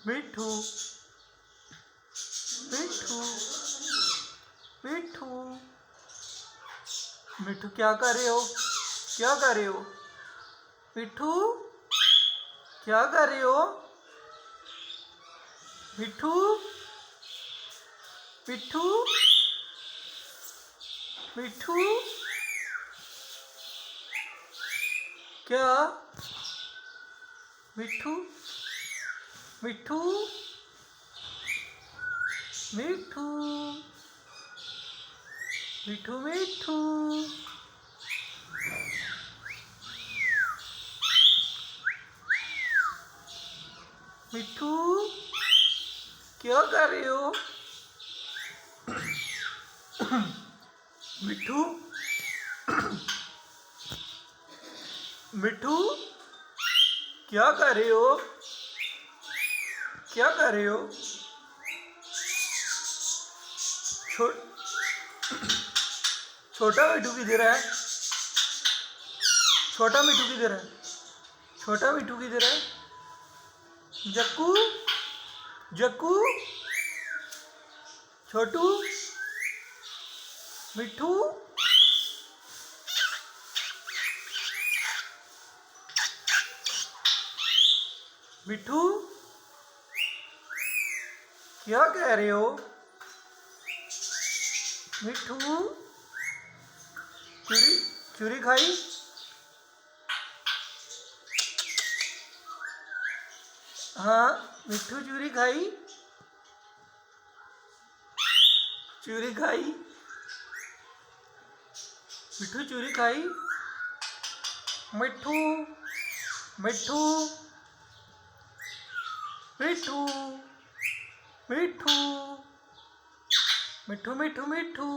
मिठू मिठू मिठू मिठू क्या कर रहे हो? क्या कर रहे हो मिठू? क्या कर रहे हो मिठू? मिठू मिठू क्या? मिठू मिठू मिठू मिठू मिठू मिठू क्या कर रहे हो मिठू? मिठू क्या कर रहे हो? क्या कर रहे हो? छोटा मिठू किधर है? छोटा मिठू किधर है? छोटा मिठू किधर है? जक्कू जक्कू छोटू मिठू मिठू क्या कह रहे हो मिठू? चूरी चूरी खाई? हाँ मिठू चूरी खाई? चूरी खाई? मिठू चूरी खाई? मिठू मिठू मिठू मिठू मिठू मिठू मिठू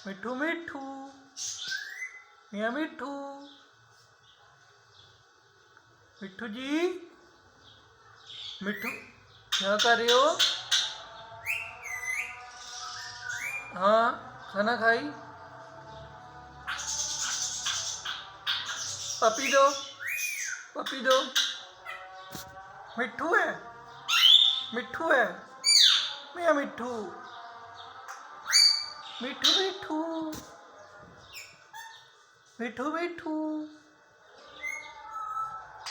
मिठू मिठू मियाँ मिठू मिठू जी मिठू क्या कर रहे हो? हाँ खाना खाई? पपी दो पपी दो। मिठू है मिठू है मियाँ मिठू मिठू मिठू मिठू मिठू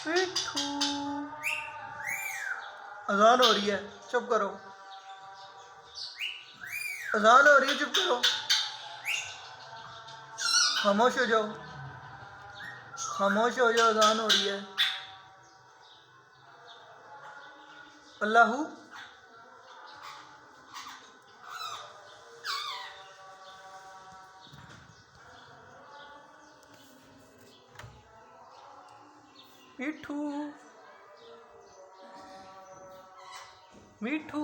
मिठू। अजान हो रही है, चुप करो। अजान हो रही है, चुप करो। खामोश हो जाओ, खामोश हो जाओ, अजान हो रही है। अल्लाहू मिठू मिठू